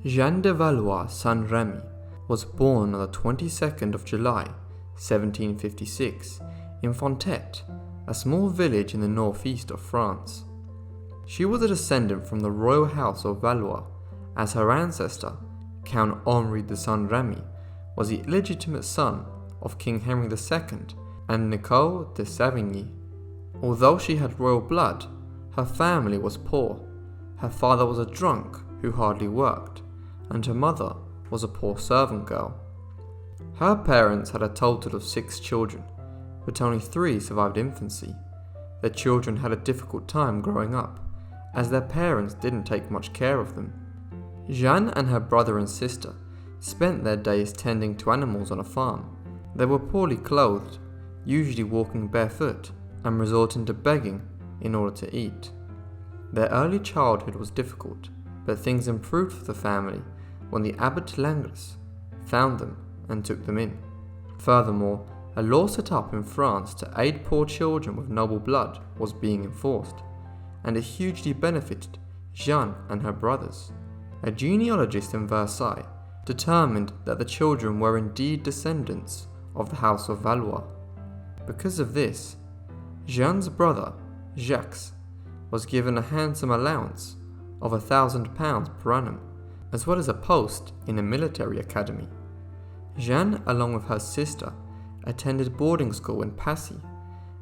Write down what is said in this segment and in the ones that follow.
Jeanne de Valois Saint-Remy was born on the 22nd of July, 1756, in Fontet, a small village in the northeast of France. She was a descendant from the royal house of Valois, as her ancestor, Count Henri de Saint-Remy, was the illegitimate son of King Henry II and Nicole de Savigny. Although she had royal blood, her family was poor. Her father was a drunk who hardly worked, and her mother was a poor servant girl. Her parents had a total of 6 children, but only 3 survived infancy. Their children had a difficult time growing up, as their parents didn't take much care of them. Jeanne and her brother and sister spent their days tending to animals on a farm. They were poorly clothed, usually walking barefoot, and resorting to begging in order to eat. Their early childhood was difficult, but things improved for the family when the Abbot Langres found them and took them in. Furthermore, a law set up in France to aid poor children with noble blood was being enforced, and it hugely benefited Jeanne and her brothers. A genealogist in Versailles determined that the children were indeed descendants of the House of Valois. Because of this, Jeanne's brother, Jacques, was given a handsome allowance of £1,000 per annum, as well as a post in a military academy. Jeanne, along with her sister, attended boarding school in Passy,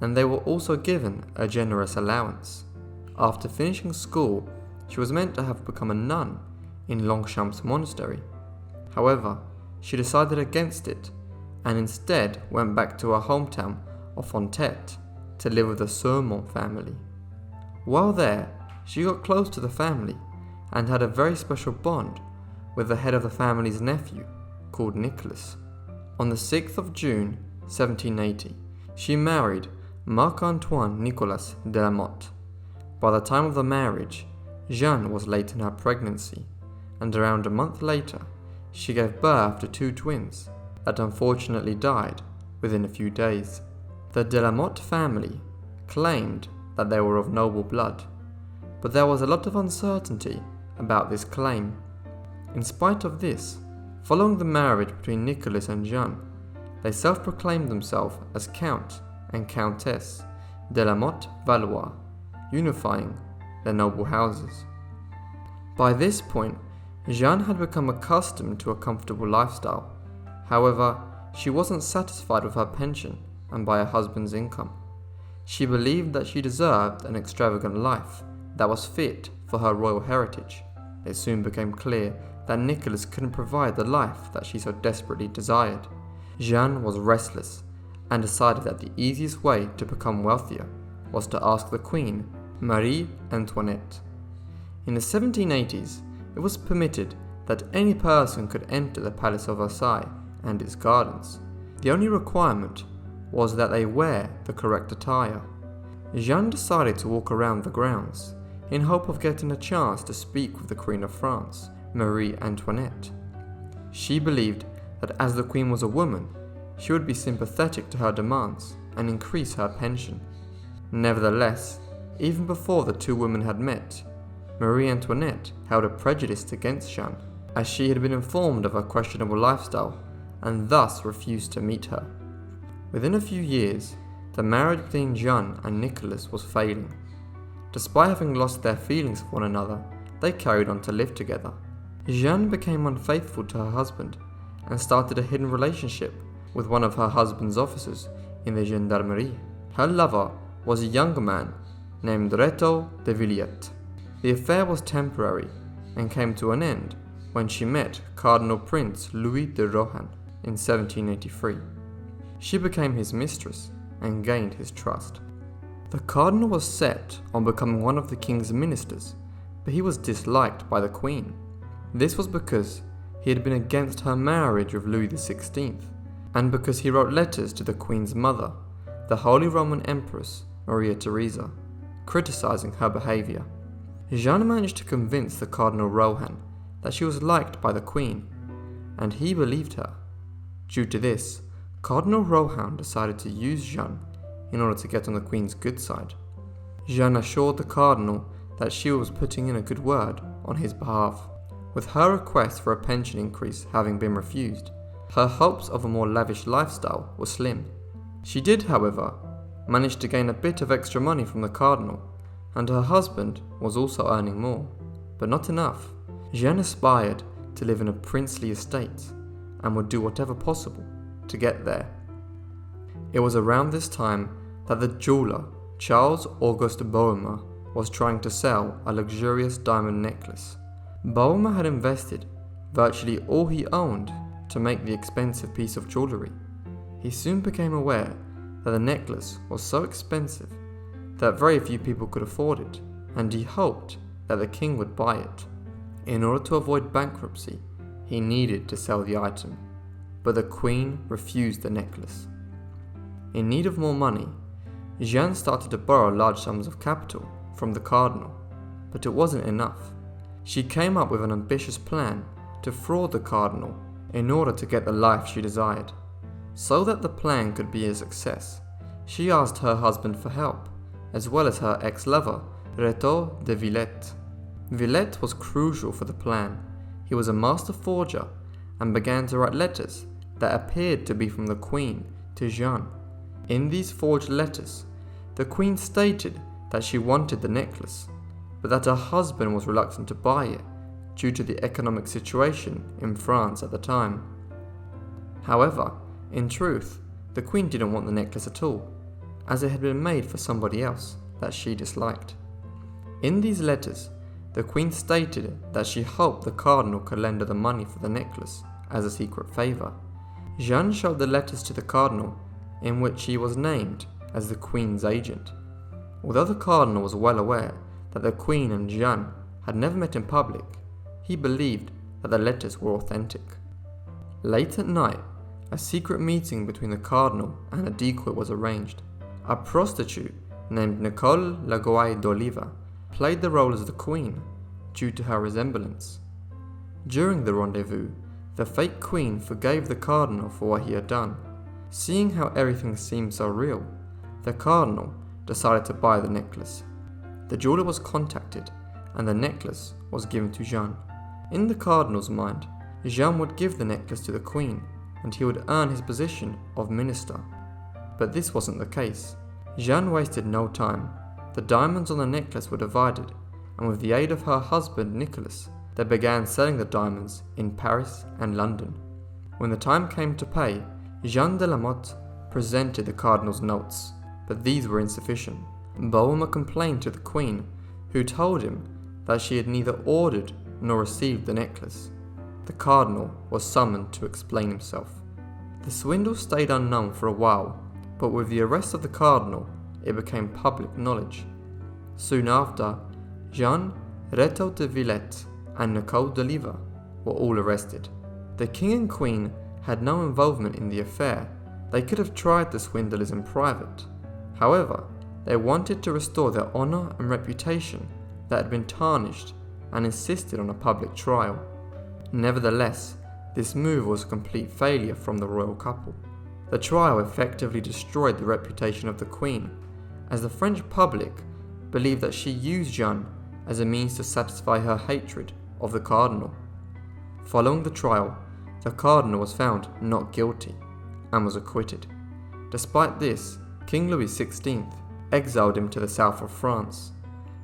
and they were also given a generous allowance. After finishing school, she was meant to have become a nun in Longchamps Monastery. However, she decided against it, and instead went back to her hometown of Fontet to live with the Surmont family. While there, she got close to the family and had a very special bond with the head of the family's nephew, called Nicholas. On the 6th of June, 1780, she married Marc-Antoine Nicolas de la Motte. By the time of the marriage, Jeanne was late in her pregnancy, and around a month later, she gave birth to 2 twins that unfortunately died within a few days. The de la Motte family claimed that they were of noble blood, but there was a lot of uncertainty about this claim. In spite of this, following the marriage between Nicholas and Jeanne, they self-proclaimed themselves as Count and Countess de la Motte Valois, unifying their noble houses. By this point, Jeanne had become accustomed to a comfortable lifestyle. However, she wasn't satisfied with her pension and by her husband's income. She believed that she deserved an extravagant life that was fit for her royal heritage. It soon became clear that Nicholas couldn't provide the life that she so desperately desired. Jeanne was restless and decided that the easiest way to become wealthier was to ask the Queen, Marie Antoinette. In the 1780s, it was permitted that any person could enter the Palace of Versailles and its gardens. The only requirement was that they wear the correct attire. Jeanne decided to walk around the grounds in hope of getting a chance to speak with the Queen of France, Marie Antoinette. She believed that as the Queen was a woman, she would be sympathetic to her demands and increase her pension. Nevertheless, even before the 2 women had met, Marie Antoinette held a prejudice against Jeanne, as she had been informed of her questionable lifestyle and thus refused to meet her. Within a few years, the marriage between Jeanne and Nicholas was failing. Despite having lost their feelings for one another, they carried on to live together. Jeanne became unfaithful to her husband and started a hidden relationship with one of her husband's officers in the gendarmerie. Her lover was a younger man named Reto de Villiers. The affair was temporary and came to an end when she met Cardinal Prince Louis de Rohan in 1783. She became his mistress and gained his trust. The cardinal was set on becoming one of the king's ministers, but he was disliked by the queen. This was because he had been against her marriage with Louis XVI, and because he wrote letters to the queen's mother, the Holy Roman Empress Maria Theresa, criticizing her behavior. Jeanne managed to convince the Cardinal Rohan that she was liked by the queen, and he believed her. Due to this, Cardinal Rohan decided to use Jeanne in order to get on the queen's good side. Jeanne assured the cardinal that she was putting in a good word on his behalf. With her request for a pension increase having been refused, her hopes of a more lavish lifestyle were slim. She did, however, manage to gain a bit of extra money from the cardinal, and her husband was also earning more, but not enough. Jeanne aspired to live in a princely estate and would do whatever possible to get there. It was around this time that the jeweler Charles Auguste Boehmer was trying to sell a luxurious diamond necklace. Boehmer had invested virtually all he owned to make the expensive piece of jewellery. He soon became aware that the necklace was so expensive that very few people could afford it, and he hoped that the king would buy it. In order to avoid bankruptcy, he needed to sell the item, but the queen refused the necklace. In need of more money, Jeanne started to borrow large sums of capital from the cardinal, but it wasn't enough. She came up with an ambitious plan to fraud the cardinal in order to get the life she desired. So that the plan could be a success, she asked her husband for help, as well as her ex-lover, Rétaux de Villette. Villette was crucial for the plan. He was a master forger and began to write letters that appeared to be from the queen to Jeanne. In these forged letters, the queen stated that she wanted the necklace, but that her husband was reluctant to buy it due to the economic situation in France at the time. However, in truth, the queen didn't want the necklace at all, as it had been made for somebody else that she disliked. In these letters, the queen stated that she hoped the cardinal could lend her the money for the necklace as a secret favour. Jeanne showed the letters to the cardinal, in which he was named as the queen's agent. Although the cardinal was well aware that the queen and Jeanne had never met in public, he believed that the letters were authentic. Late at night, a secret meeting between the cardinal and a decoy was arranged. A prostitute named Nicole Lagoy d'Oliva played the role as the queen due to her resemblance. During the rendezvous, the fake queen forgave the cardinal for what he had done. Seeing how everything seemed so real, the cardinal decided to buy the necklace. The jeweler was contacted and the necklace was given to Jeanne. In the cardinal's mind, Jeanne would give the necklace to the queen and he would earn his position of minister. But this wasn't the case. Jeanne wasted no time. The diamonds on the necklace were divided, and with the aid of her husband Nicholas, they began selling the diamonds in Paris and London. When the time came to pay, Jeanne de la Motte presented the cardinal's notes, but these were insufficient. Boehmer complained to the queen, who told him that she had neither ordered nor received the necklace. The cardinal was summoned to explain himself. The swindle stayed unknown for a while, but with the arrest of the cardinal, it became public knowledge. Soon after, Jeanne, Rétaux de Villette, and Nicole d'Oliva were all arrested. The king and queen had no involvement in the affair. They could have tried the swindlers in private. However, they wanted to restore their honour and reputation that had been tarnished and insisted on a public trial. Nevertheless, this move was a complete failure from the royal couple. The trial effectively destroyed the reputation of the queen, as the French public believed that she used Jeanne as a means to satisfy her hatred of the cardinal. Following the trial, the cardinal was found not guilty and was acquitted. Despite this, King Louis XVI exiled him to the south of France.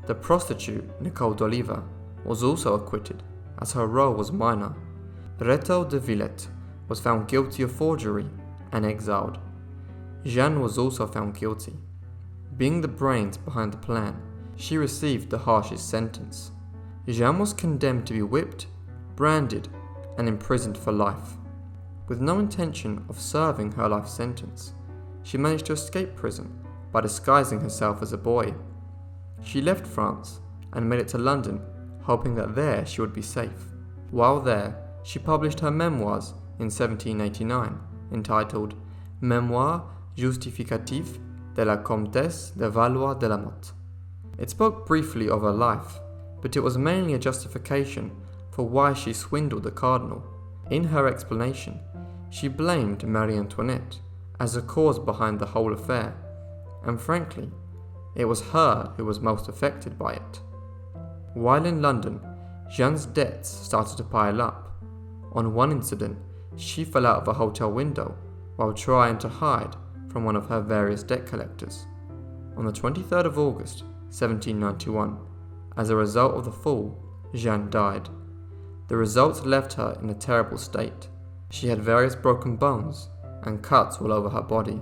The prostitute Nicole d'Oliva was also acquitted, as her role was minor. Rétaux de Villette was found guilty of forgery and exiled. Jeanne was also found guilty. Being the brains behind the plan, she received the harshest sentence. Jeanne was condemned to be whipped, branded, and imprisoned for life. With no intention of serving her life sentence, she managed to escape prison by disguising herself as a boy. She left France and made it to London, hoping that there she would be safe. While there, she published her memoirs in 1789, entitled Mémoires justificatives de la Comtesse de Valois de la Motte. It spoke briefly of her life, but it was mainly a justification for why she swindled the cardinal. In her explanation, she blamed Marie Antoinette as the cause behind the whole affair, and frankly, it was her who was most affected by it. While in London, Jeanne's debts started to pile up. On one incident, she fell out of a hotel window while trying to hide from one of her various debt collectors. On the 23rd of August, 1791, as a result of the fall, Jeanne died. The results left her in a terrible state. She had various broken bones and cuts all over her body.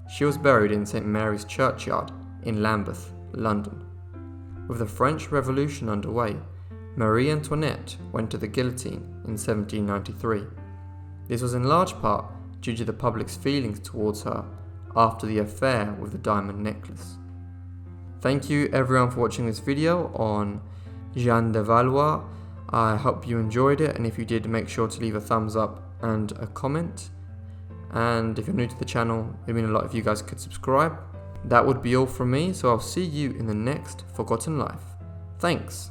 She was buried in St. Mary's Churchyard in Lambeth, London. With the French Revolution underway, Marie Antoinette went to the guillotine in 1793. This was in large part due to the public's feelings towards her after the affair with the diamond necklace. Thank you everyone for watching this video on Jeanne de Valois. I hope you enjoyed it, and if you did, make sure to leave a thumbs up and a comment. And if you're new to the channel, it would mean a lot if you guys could subscribe. That would be all from me, so I'll see you in the next Forgotten Life. Thanks.